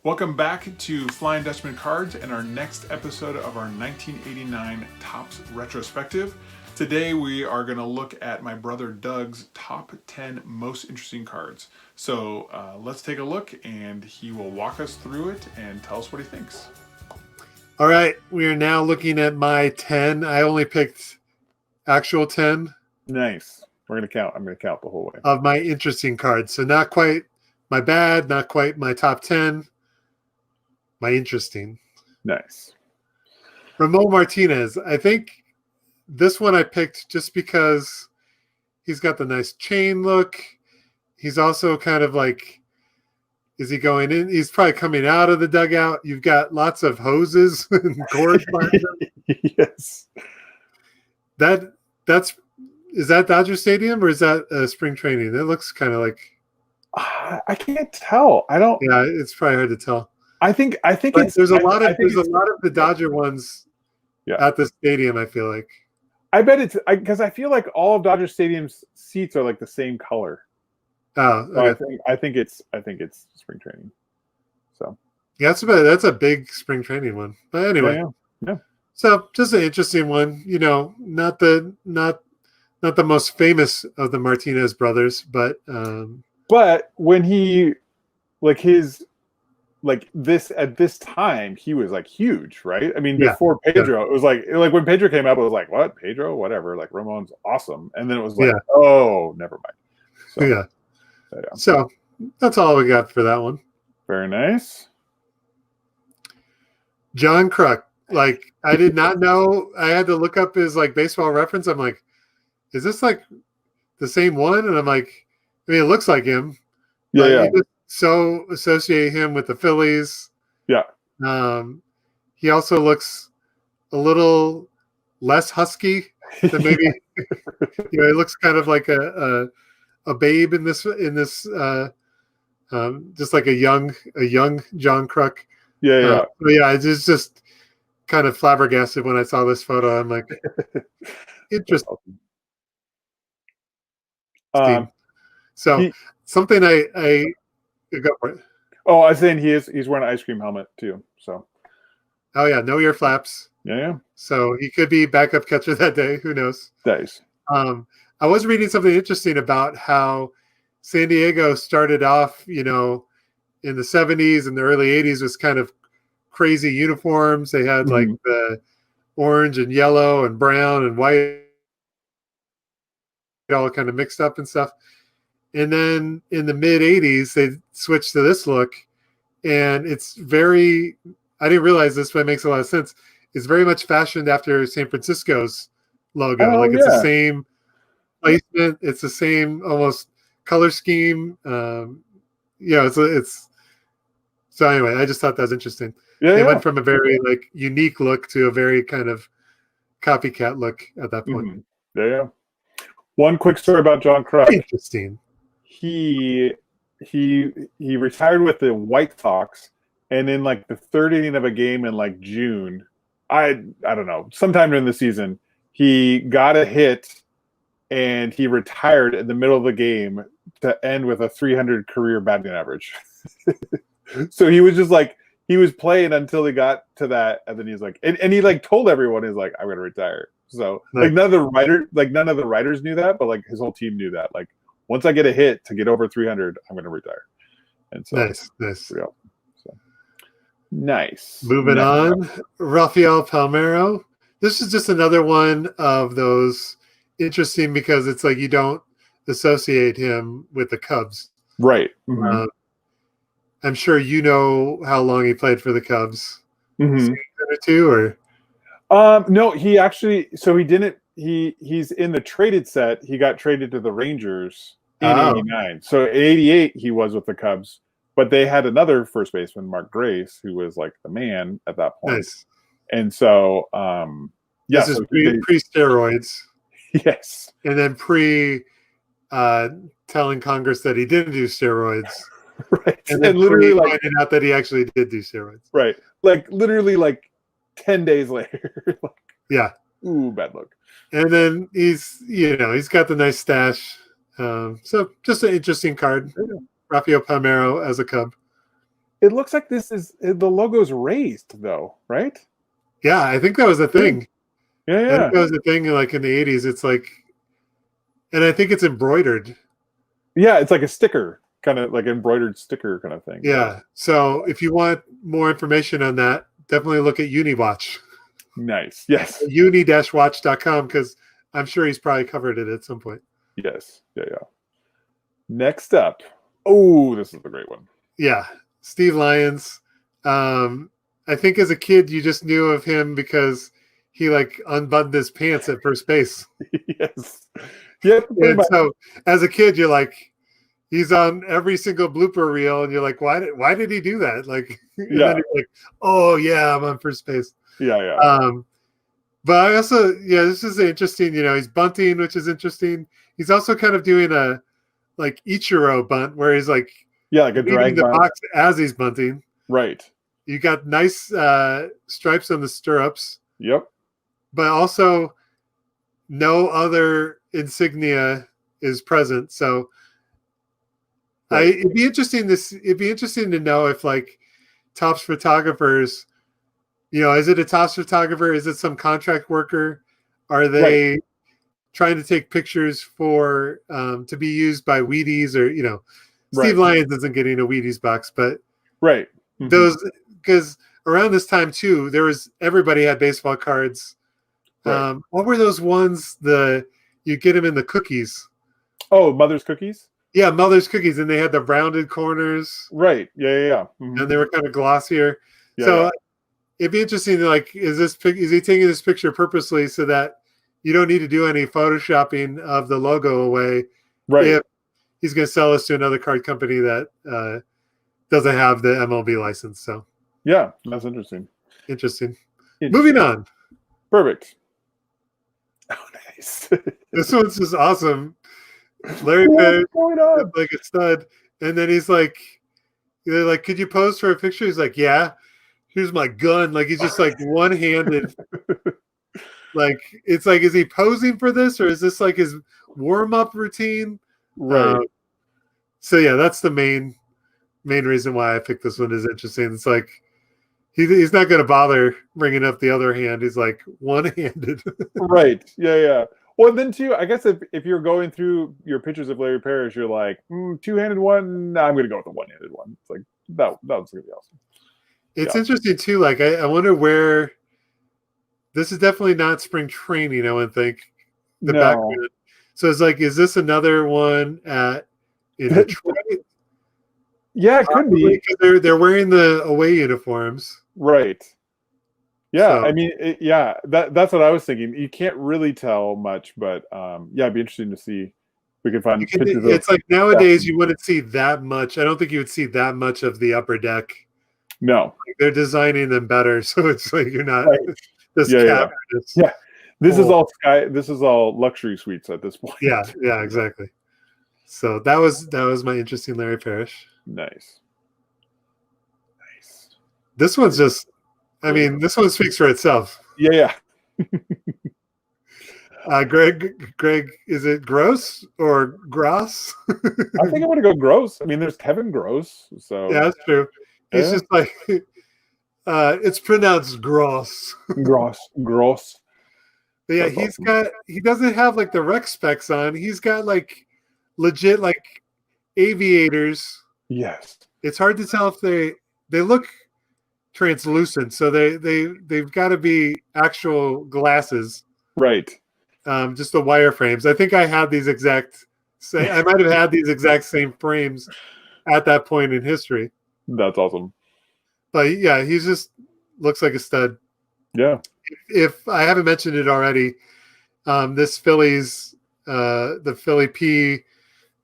Welcome back to Flying Dutchman Cards and our next episode of our 1989 Topps Retrospective. Today we are going to look at my brother Doug's top 10 most interesting cards. So let's take a look and he will walk us through it and tell us what he thinks. All right, we are now looking at my 10. I only picked actual 10. Nice. We're going to count. I'm going to count the whole way. Of my interesting cards. So not quite my bad, not quite my top 10. My interesting. Nice. Ramon Martinez. I think this one I picked just because he's got the nice chain look. He's also kind of like, is he going in? He's probably coming out of the dugout. You've got lots of hoses and cords behind him. Yes. Is that Dodger Stadium or is that spring training? It looks kind of like. I can't tell. I don't. Yeah, it's probably hard to tell. I think it's there's a lot of the Dodger ones at the stadium. I feel like. I bet it's because I feel like all of Dodger Stadium's seats are like the same color. Oh, okay. So I think it's spring training. So yeah, that's a big spring training one. But anyway, yeah. So just an interesting one. You know, not the most famous of the Martinez brothers, but when he at this time he was like huge, right? I mean, before Pedro, it was like when Pedro came up, it was like, what, Pedro, whatever, like Ramon's awesome, and then it was like, oh, never mind. So that's all we got for that one. Very nice. John Kruk. Like, I did not know. I had to look up his like baseball reference. I'm like, is this like the same one? And I'm like, I mean, it looks like him. Yeah. So associate him with the Phillies. Yeah. He also looks a little less husky than maybe. He looks kind of like a babe in this just like a young John Kruk. Yeah. It's just kind of flabbergasted when I saw this photo. I'm like, interesting. Something I go for it. Oh, I was saying he's wearing an ice cream helmet too. So. Oh yeah, no ear flaps. Yeah. So he could be backup catcher that day. Who knows? Nice. I was reading something interesting about how San Diego started off, in the 70s and the early 80s was kind of crazy uniforms. They had like the orange and yellow and brown and white all kind of mixed up and stuff. And then in the mid 80s, they switched to this look. And it's I didn't realize this, but it makes a lot of sense. It's very much fashioned after San Francisco's logo. It's the same placement. It's the same almost color scheme. It's so anyway, I just thought that was interesting. They went from a very like unique look to a very kind of copycat look at that point. Yeah. One quick story about John Kruk. Interesting. He retired with the White Sox, and in like the third inning of a game in like June, I don't know, sometime during the season, he got a hit and he retired in the middle of the game to end with a 300 career batting average. So he was just like, he was playing until he got to that, and then he's like, and he like told everyone, he's like, I'm gonna retire. So like none of the writers knew that, but like his whole team knew that. Like, once I get a hit to get over 300, I'm gonna retire. And so nice. So nice. Moving on, Rafael Palmeiro. This is just another one of those interesting because it's like you don't associate him with the Cubs, right? I'm sure you know how long he played for the Cubs. Season or two, or no, he actually. So he didn't. He's in the traded set. He got traded to the Rangers in '89. So in '88 he was with the Cubs, but they had another first baseman, Mark Grace, who was like the man at that point. Nice. And so, this is pre-steroids. Yes, and then telling Congress that he didn't do steroids. Right. And then literally finding out that he actually did do steroids. Right. Like literally like 10 days later. Yeah. Ooh, bad luck. And then he's got the nice stash. So just an interesting card. Rafael Palmeiro as a Cub. it looks like the logo's raised though, right? Yeah, I think that was a thing. Yeah, I yeah. think that was a thing like in the 80s. It's like, and I think it's embroidered. Yeah, it's like a sticker, kind of like embroidered sticker kind of thing. Yeah. So if you want more information on that, definitely look at Uniwatch. Nice. Yes. uni-watch.com, because I'm sure he's probably covered it at some point. Yes. Yeah, yeah. Next up. Oh, this is a great one. Yeah. Steve Lyons. I think as a kid you just knew of him because he like unbuttoned his pants at first base. Yes. Yep. And so as a kid you're like, he's on every single blooper reel, and you're like, why did he do that? Like, and then you're like, oh yeah, I'm on first base. Yeah, yeah. But I also, this is interesting. He's bunting, which is interesting. He's also kind of doing a like Ichiro bunt where he's like, like a leaving drag the bunt. box as he's bunting. Right. You got nice stripes on the stirrups. Yep. But also no other insignia is present. So right. it'd be interesting to know if like Topps photographers, is it a Topps photographer? Is it some contract worker? Are they trying to take pictures for to be used by Wheaties or Steve Lyons isn't getting a Wheaties box, but those, because around this time too, everybody had baseball cards. What were those ones? You get them in the cookies. Oh, Mother's Cookies. Yeah, Mother's Cookies, and they had the rounded corners. Right. Yeah. Mm-hmm. And they were kind of glossier. So it'd be interesting. Like, is he taking this picture purposely so that you don't need to do any photoshopping of the logo away? Right. If he's going to sell us to another card company that doesn't have the MLB license. So yeah, that's interesting. Moving on. Perfect. Oh, nice. This one's just awesome. Larry Page, like a stud, and then he's like, they're like, could you pose for a picture? He's like, yeah. Here's my gun. Like, he's just like one-handed. Like, it's like, is he posing for this, or is this like his warm-up routine? Right. So yeah, that's the main reason why I picked this one. Is interesting. It's like he's not going to bother bringing up the other hand. He's like one-handed. Right. Yeah. Well, then too, I guess if you're going through your pictures of Larry Parrish, you're like, two-handed one. I'm going to go with the one-handed one. It's like that was going to be awesome. It's interesting too. Like I wonder where this is. Definitely not spring training, I would think. The background. So it's like, is this another one in Detroit? Yeah, it could be. Because they're wearing the away uniforms. Right. Yeah, So, I mean, that's what I was thinking. You can't really tell much, but it'd be interesting to see. We can find pictures. It's like nowadays you wouldn't see that much. I don't think you would see that much of the upper deck. No, like they're designing them better, so it's like you're not this This is all sky. This is all luxury suites at this point. Yeah, exactly. So that was my interesting Larry Parrish. Nice. This one's just. I mean, this one speaks for itself. Yeah. Greg, is it Gross or Gross? I think I'm going to go Gross. I mean, there's Kevin Gross. So yeah, that's true. It's just like it's pronounced Gross. Gross. But yeah, he doesn't have like the rec specs on. He's got like legit like aviators. Yes. It's hard to tell if they look translucent, so they've got to be actual glasses, right? Just the wireframes. I think I had these I might have had these exact same frames at that point in history. That's awesome. But yeah, he just looks like a stud. Yeah. If I haven't mentioned it already, this Phillies, the Philly P,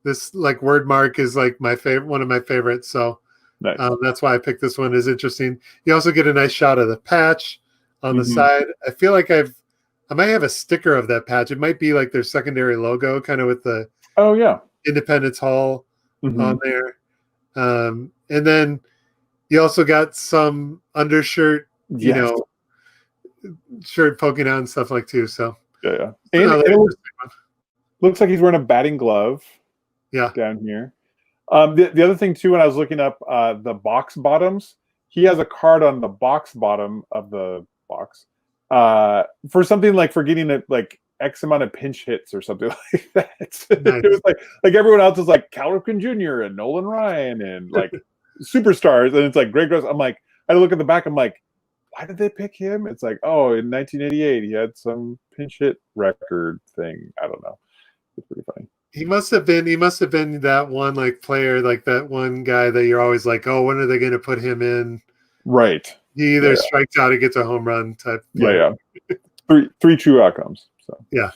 this like word mark is like my favorite, one of my favorites. So. Nice. That's why I picked this one. Is interesting. You also get a nice shot of the patch on the side. I feel like I might have a sticker of that patch. It might be like their secondary logo, kind of with the Independence Hall on there. And then you also got some undershirt, shirt poking out and stuff like too. So and it looks like he's wearing a batting glove. Yeah, down here. The other thing too, when I was looking up the box bottoms, he has a card on the box bottom of the box for something like for getting it like X amount of pinch hits or something like that. Nice. It was like everyone else is like Cal Ripken Jr. and Nolan Ryan and like superstars, and it's like Greg Gross. I'm like, I look at the back, I'm like, why did they pick him? It's like, oh, in 1988 he had some pinch hit record thing. I don't know. It's pretty funny. He must have been that one like player, like that one guy that you're always like, oh, when are they going to put him in? Right. He either strikes out or gets a home run type player. Yeah. Three true outcomes. So yeah.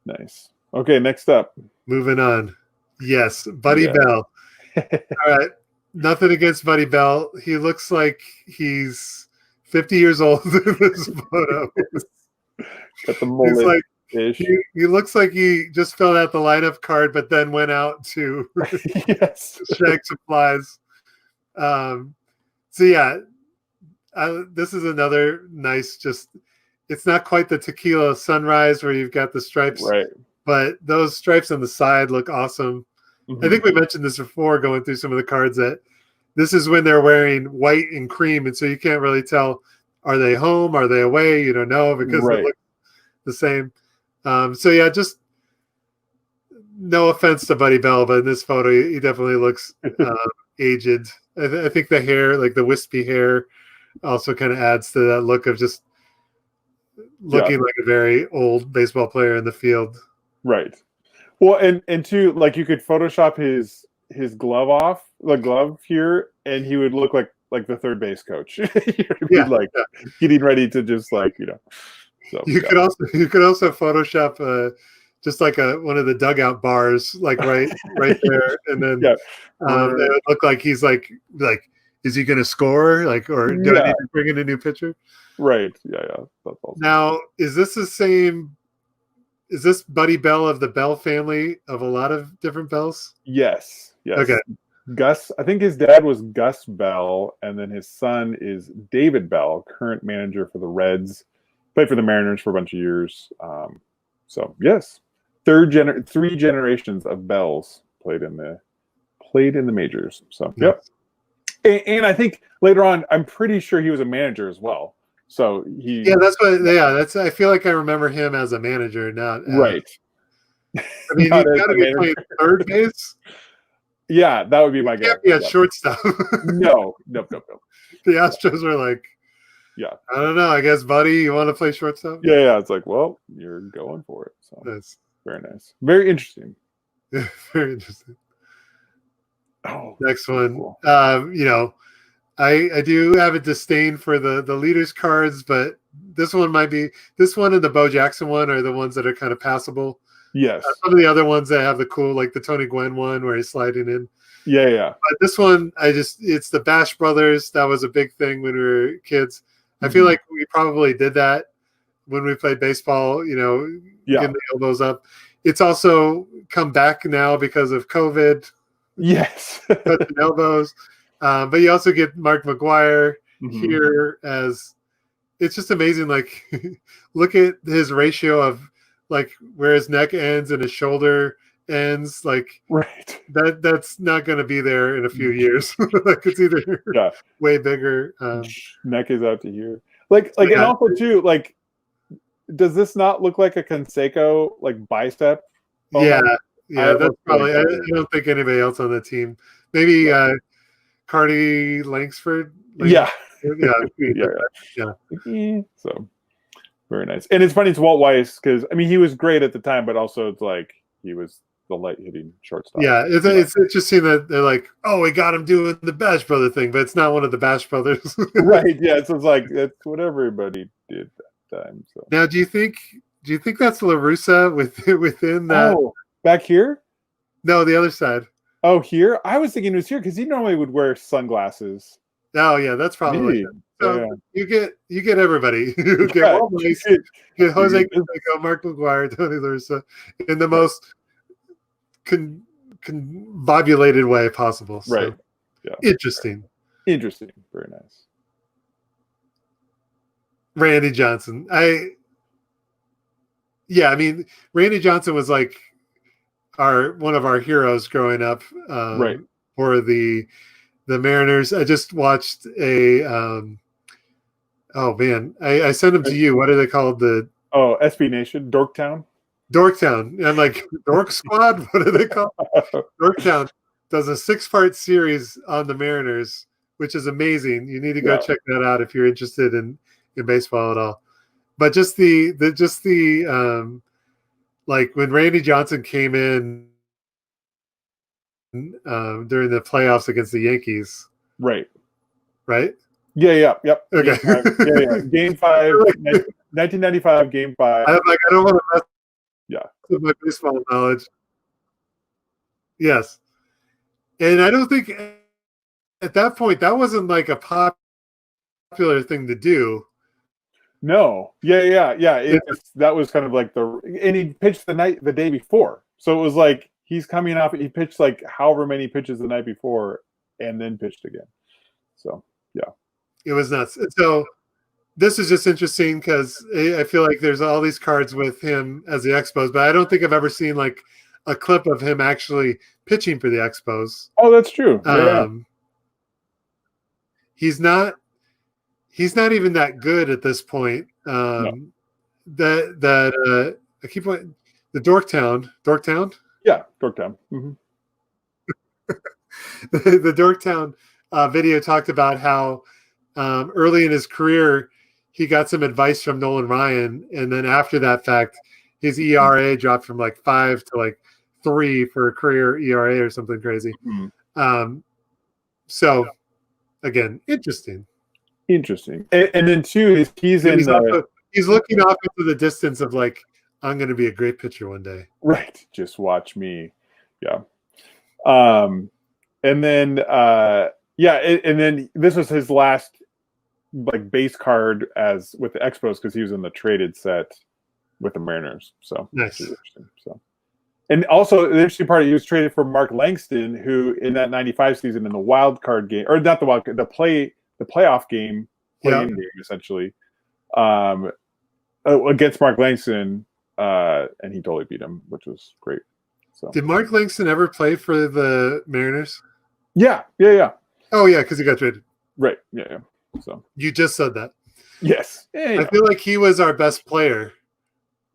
Nice. Okay, next up. Moving on. Yes, Buddy Bell. All right. Nothing against Buddy Bell. He looks like he's 50 years old in this photo. Got the mullet. He's like, he looks like he just filled out the lineup card, but then went out to shag supplies. So yeah, this is another nice. It's not quite the tequila sunrise where you've got the stripes, right? But those stripes on the side look awesome. Mm-hmm. I think we mentioned this before, going through some of the cards, that this is when they're wearing white and cream, and so you can't really tell, are they home, are they away? You don't know because they look the same. So yeah, just no offense to Buddy Bell, but in this photo, he definitely looks aged. I think the hair, like the wispy hair, also kind of adds to that look of just looking like a very old baseball player in the field. Right. Well, and too, like you could Photoshop his glove off, the glove here, and he would look like the third base coach. Getting ready to just like, you know. So, you could also Photoshop just like one of the dugout bars, like right there, and then it would look like he's like, is he going to score? Like, or do I need to bring in a new pitcher? Right. Yeah. That's awesome. Now, is this the same? Is this Buddy Bell of the Bell family of a lot of different Bells? Yes. Okay. Gus, I think his dad was Gus Bell, and then his son is David Bell, current manager for the Reds. Played for the Mariners for a bunch of years. So yes, three generations of Bells played in the majors. So yep. And I think later on, I'm pretty sure he was a manager as well. So I feel like I remember him as a manager, not right. I mean, he's got to be playing third base. Yeah, that would be my guess. Can't be a shortstop. No. The Astros were like, I don't know. I guess, Buddy, you want to play shortstop? Yeah. It's like, well, you're going for it. So that's very nice. Very interesting. Yeah, very interesting. Oh, next one. Cool. I do have a disdain for the leaders cards, but this one and the Bo Jackson one are the ones that are kind of passable. Yes. Some of the other ones that have the cool, like the Tony Gwynn one where he's sliding in. Yeah. But this one, it's the Bash Brothers. That was a big thing when we were kids. I feel like we probably did that when we played baseball, getting the elbows up. It's also come back now because of COVID. Yes. Touching elbows. But you also get Mark McGwire here as it's just amazing. Like, look at his ratio of like where his neck ends and his shoulder ends. Like, that's not going to be there in a few years. Like, it's either way bigger. Neck is out to here. And also too, like, does this not look like a Canseco like bicep? Yeah, that's probably. I don't think anybody else on the team. Maybe Cardi Langsford. Yeah. Yeah. So very nice. And it's funny, it's Walt Weiss because I mean he was great at the time, but also it's like he was the light hitting shortstop. Yeah, it's interesting that they're like, oh, we got him doing the Bash Brother thing, but it's not one of the Bash Brothers. Right. Yeah. So it's like that's what everybody did that time. So now do you think that's La Russa within that? Oh, back here? No, the other side. Oh, here? I was thinking it was here because he normally would wear sunglasses. Oh yeah, that's probably so. You get everybody. You get Jose Canseco, Mark McGwire, Tony La Russa in the most convolvulated way possible. So, right. Yeah. Interesting. Very nice. Randy Johnson. I mean, Randy Johnson was like one of our heroes growing up. Right. for the Mariners. I just watched a oh man, I sent them to you. What are they called? The SB Nation, Dorktown. Dorktown. I'm like, Dork Squad? What are they called? Dorktown does a 6-part series on the Mariners, which is amazing. You need to go check that out if you're interested in baseball at all. But just the like when Randy Johnson came in during the playoffs against the Yankees. Right. Yeah. Yep. Okay. Game 5, 1995, Game 5. I'm like, I don't want to mess Yeah. with my baseball knowledge. Yes. And I don't think at that point that wasn't like a popular thing to do. No. Yeah. That was kind of like and he pitched the day before. So it was like he's coming off, he pitched like however many pitches the night before and then pitched again. So, yeah. It was nuts. So this is just interesting because I feel like there's all these cards with him as the Expos, but I don't think I've ever seen like a clip of him actually pitching for the Expos. Oh, that's true. He's not even that good at this point. No. I keep the Dorktown. Yeah, Dorktown. Mm-hmm. The Dorktown video talked about how early in his career he got some advice from Nolan Ryan, and then after that fact, his ERA dropped from like 5 to like 3 for a career ERA or something crazy. Mm-hmm. So again, interesting. And then too, he's looking off into the distance of like, I'm going to be a great pitcher one day. Right. Just watch me. Yeah. And then and then this was his last like base card as with the Expos because he was in the traded set with the Mariners. So nice. Interesting. So, and also the interesting part, he was traded for Mark Langston, who in that '95 season in the wild card game, or not the wild card, the playoff game, play-in game essentially, against Mark Langston, and he totally beat him, which was great. So, did Mark Langston ever play for the Mariners? Yeah. Oh yeah, because he got traded. Right. Yeah. So you just said that. Yes. I feel like he was our best player.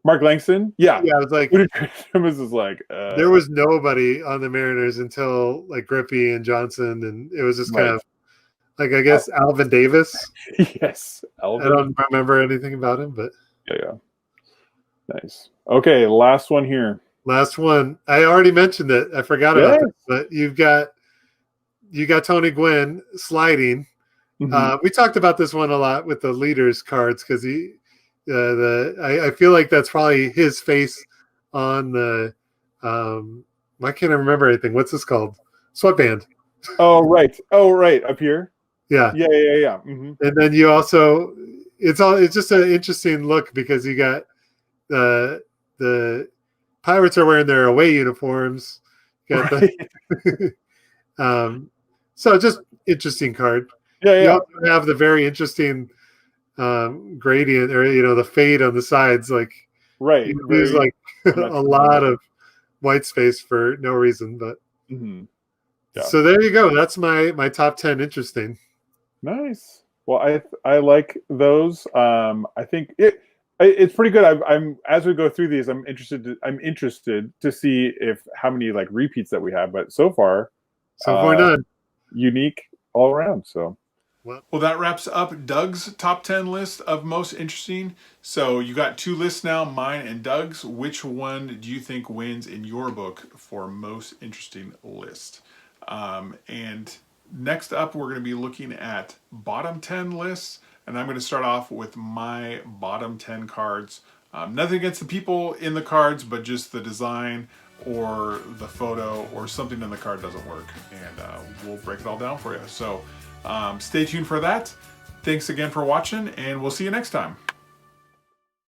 Mark Langston? Yeah. Yeah, I was like, there was nobody on the Mariners until like Griffey and Johnson, and it was just kind of like, I guess Alvin Davis. Yes. Alvin. I don't remember anything about him, but yeah. Nice. Okay, last one here. Last one. I already mentioned it. I forgot about it, but you got Tony Gwynn sliding. Mm-hmm. We talked about this one a lot with the leaders cards because I feel like that's probably his face on the why can't I remember anything? What's this called? Sweatband. Oh right, up here. Yeah. Mm-hmm. And then you also it's just an interesting look because you got the Pirates are wearing their away uniforms. Got so just interesting card. You also have the very interesting gradient, or the fade on the sides. Like, right, there's like a lot of white space for no reason. But so there you go. That's my top 10 interesting. Nice. Well, I like those. I think it's pretty good. I'm as we go through these, I'm interested to see how many like repeats that we have. But so far none. Unique all around. So. Well, that wraps up Doug's top 10 list of most interesting. So you got 2 lists now, mine and Doug's. Which one do you think wins in your book for most interesting list? And next up, we're going to be looking at bottom 10 lists. And I'm going to start off with my bottom 10 cards. Nothing against the people in the cards, but just the design or the photo or something in the card doesn't work. And we'll break it all down for you. So stay tuned for that. Thanks again for watching, and we'll see you next time.